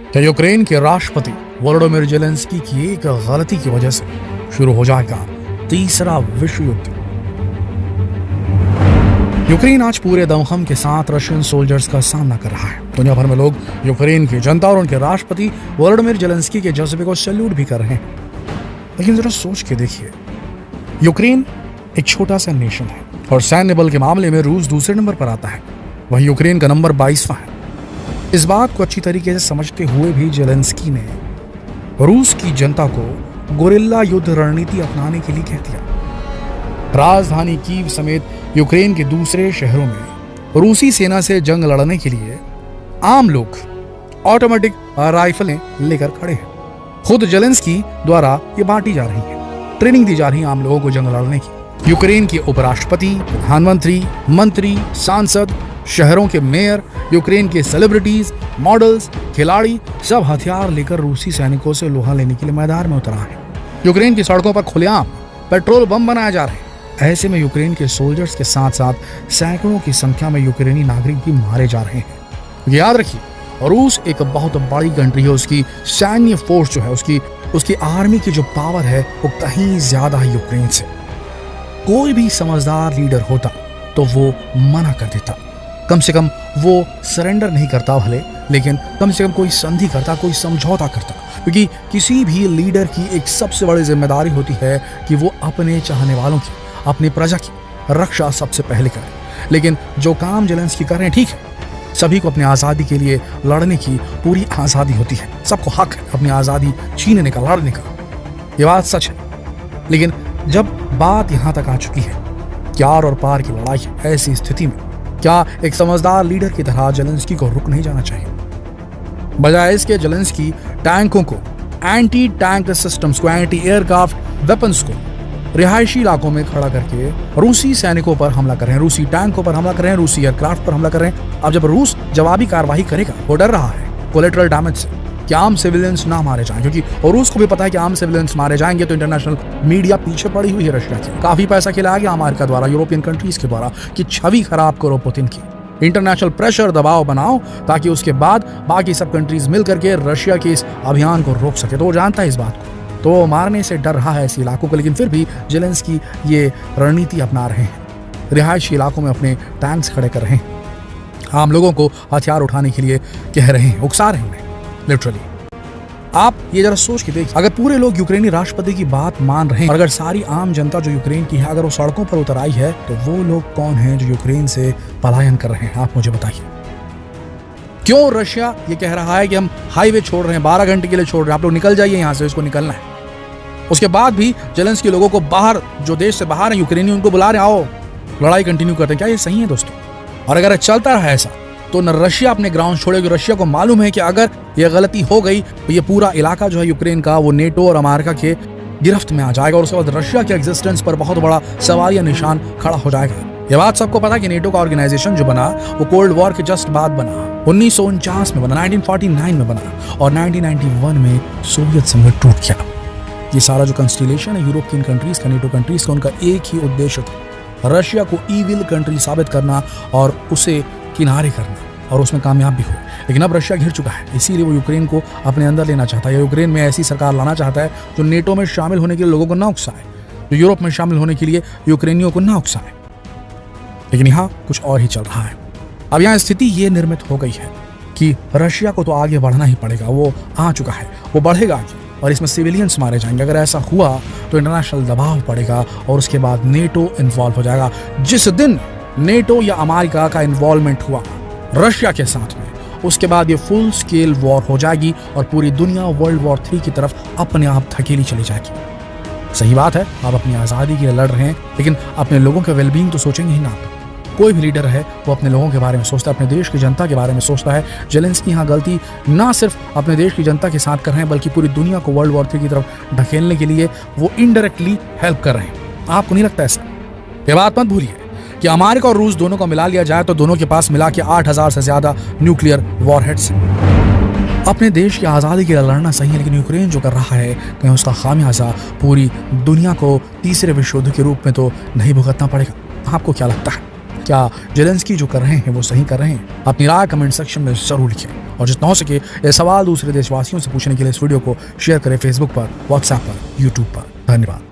क्या यूक्रेन के राष्ट्रपति वोलोडिमिर जेलेंस्की की एक गलती की वजह से शुरू हो जाएगा तीसरा विश्व युद्ध? यूक्रेन आज पूरे दमखम के साथ रशियन सोल्जर्स का सामना कर रहा है। दुनिया भर में लोग यूक्रेन की जनता और उनके राष्ट्रपति वोलोडिमिर जेलेंस्की के जज्बे को सैल्यूट भी कर रहे हैं। लेकिन जरा सोच के देखिए, यूक्रेन एक छोटा सा नेशन है और सैन्य बल के मामले में रूस दूसरे नंबर पर आता है, वहीं यूक्रेन का नंबर 22वां है। इस बात को अच्छी तरीके से समझते हुए भी जेलेंस्की ने रूस की जनता को गोरिल्ला युद्ध रणनीति अपनाने के लिए कह दिया। राजधानी कीव समेत यूक्रेन के दूसरे शहरों में रूसी सेना से जंग लड़ने के लिए आम लोग ऑटोमेटिक राइफलें लेकर खड़े हैं। खुद जेलेंस्की द्वारा ये बांटी जा रही है, ट्रेनिंग दी जा रही है आम लोगों को जंग लड़ने की। यूक्रेन के उपराष्ट्रपति, प्रधानमंत्री, मंत्री, सांसद, शहरों के मेयर, यूक्रेन के सेलिब्रिटीज, मॉडल्स, खिलाड़ी सब हथियार लेकर रूसी सैनिकों से लोहा लेने के लिए मैदान में उतरा है। यूक्रेन की सड़कों पर खुलेआम पेट्रोल बम बनाए जा रहे हैं। ऐसे में यूक्रेन के सोल्जर्स के साथ साथ सैकड़ों की संख्या में यूक्रेनी नागरिक भी मारे जा रहे हैं। याद रखिए, रूस एक बहुत बड़ी कंट्री है। उसकी सैन्य फोर्स जो है, उसकी आर्मी की जो पावर है वो कहीं ज्यादा है यूक्रेन से। कोई भी समझदार लीडर होता तो वो मना कर देता, कम से कम वो सरेंडर नहीं करता भले, लेकिन कम से कम कोई संधि करता, कोई समझौता करता। क्योंकि किसी भी लीडर की एक सबसे बड़ी जिम्मेदारी होती है कि वो अपने चाहने वालों की, अपनी प्रजा की रक्षा सबसे पहले करे। लेकिन जो काम जेलेंस्की कर रहे हैं, ठीक है, सभी को अपनी आज़ादी के लिए लड़ने की पूरी आज़ादी होती है, सबको हक है अपनी आज़ादी छीनने का, लड़ने का। ये बात सच है। लेकिन जब बात यहाँ तक आ चुकी है कि आर और पार की लड़ाई है, ऐसी स्थिति में क्या एक समझदार लीडर की तरह जेलेंस्की को रुक नहीं जाना चाहिए? बजाय इसके जेलेंस्की टैंकों को, एंटी टैंक सिस्टम्स को, एंटी एयरक्राफ्ट वेपन्स को रिहायशी इलाकों में खड़ा करके रूसी सैनिकों पर हमला कर रहे हैं, रूसी टैंकों पर हमला कर रहे हैं, रूसी एयरक्राफ्ट पर हमला कर रहे हैं। अब जब रूस जवाबी कार्रवाई करेगा, वो डर रहा है कोलेटरल डैमेज से कि आम सिविलियंस ना मारे जाएं, क्योंकि और रूस को भी पता है कि आम सिविलियंस मारे जाएंगे तो इंटरनेशनल मीडिया पीछे पड़ी हुई है रशिया की। काफी पैसा खिलाया गया अमेरिका द्वारा, यूरोपियन कंट्रीज के द्वारा कि छवि खराब करो पुतिन की, इंटरनेशनल प्रेशर दबाव बनाओ ताकि उसके बाद बाकी सब कंट्रीज मिल करके रशिया के इस अभियान को रोक सके। तो वो जानता है इस बात को, तो वो मारने से डर रहा है ऐसे इलाकों को। लेकिन फिर भी जेलेंस्की ये रणनीति अपना रहे हैं, रिहायशी इलाकों में अपने टैंक्स खड़े कर रहे हैं, आम लोगों को हथियार उठाने के लिए कह रहे हैं, उकसा रहे हैं उन्हें लिटरली। आप ये जरा सोच के देखिए, अगर पूरे लोग यूक्रेनी राष्ट्रपति की बात मान रहे हैं और अगर सारी आम जनता जो यूक्रेन की है अगर वो सड़कों पर उतर आई है, तो वो लोग कौन हैं जो यूक्रेन से पलायन कर रहे हैं? आप मुझे बताइए। क्यों रशिया ये कह रहा है कि हम हाईवे छोड़ रहे हैं, 12 घंटे के लिए छोड़ रहे हैं, आप लोग निकल जाइए यहाँ से, इसको निकलना है। उसके बाद भी जेलेंस्की लोगों को बाहर, जो देश से बाहर है यूक्रेनी, उनको बुला रहे हैं, आओ लड़ाई कंटिन्यू करते हैं। क्या ये सही है दोस्तों? और अगर चलता रहा ऐसा तो न रशिया अपने ग्राउंड छोड़ेगी। रशिया को मालूम है कि अगर ये गलती हो गई तो ये पूरा इलाका जो है यूक्रेन का, वो नेटो और अमेरिका के गिरफ्त में आ जाएगा और उसके बाद रशिया के एग्जिस्टेंस पर बहुत बड़ा सवालिया निशान खड़ा हो जाएगा। ये बात सबको पता है कि नेटो का ऑर्गेनाइजेशन जो बना वो कोल्ड वॉर के जस्ट बाद बना, 1949 में बना, 1949 में बना और 1991 में सोवियत संघ टूट गया। ये सारा जो कंस्टिलेशन है यूरोपियन कंट्रीज का, नेटो कंट्रीज का, उनका एक ही उद्देश्य था, रशिया को ईविल कंट्री साबित करना और उसे किनारे करना, और उसमें कामयाब भी हुए। लेकिन अब रशिया घिर चुका है, इसीलिए वो यूक्रेन को अपने अंदर लेना चाहता है, या यूक्रेन में ऐसी सरकार लाना चाहता है जो नेटो में शामिल होने के लिए लोगों को ना उकसाए, जो यूरोप में शामिल होने के लिए यूक्रेनियों को ना उकसाए। लेकिन यहाँ कुछ और ही चल रहा है। अब यहाँ स्थिति ये निर्मित हो गई है कि रशिया को तो आगे बढ़ना ही पड़ेगा, वो आ चुका है, वो बढ़ेगा आगे और इसमें सिविलियंस मारे जाएंगे। अगर ऐसा हुआ तो इंटरनेशनल दबाव पड़ेगा और उसके बाद नेटो इन्वॉल्व हो जाएगा। जिस दिन नेटो या अमेरिका का इन्वॉल्वमेंट हुआ रशिया के साथ में, उसके बाद ये फुल स्केल वॉर हो जाएगी और पूरी दुनिया वर्ल्ड वॉर 3 की तरफ अपने आप धकेली चली जाएगी। सही बात है, आप अपनी आज़ादी के लिए लड़ रहे हैं, लेकिन अपने लोगों के वेलबींग तो सोचेंगे ही ना। कोई भी लीडर है वो अपने लोगों के बारे में सोचता है, अपने देश की जनता के बारे में सोचता है। जेलेंस्की यहाँ गलती ना सिर्फ अपने देश की जनता के साथ कर रहे हैं, बल्कि पूरी दुनिया को वर्ल्ड वॉर 3 की तरफ ढकेलने के लिए वो इनडायरेक्टली हेल्प कर रहे हैं। आपको नहीं लगता ऐसा? ये बात मत भूलिए कि अमेरिका और रूस दोनों को मिला लिया जाए तो दोनों के पास मिला के 8000 से ज्यादा न्यूक्लियर वॉरहेड्स हैं। अपने देश की आज़ादी के लिए लड़ना सही है, लेकिन यूक्रेन जो कर रहा है कहीं उसका खामियाजा पूरी दुनिया को तीसरे विश्व युद्ध के रूप में तो नहीं भुगतना पड़ेगा? आपको क्या लगता है? क्या जेलेंस्की जो कर रहे हैं वो सही कर रहे हैं? अपनी राय कमेंट सेक्शन में जरूर लिखें और जितना हो सके ये सवाल दूसरे देशवासियों से पूछने के लिए इस वीडियो को शेयर करें फेसबुक पर, व्हाट्सएप पर, यूट्यूब पर। धन्यवाद।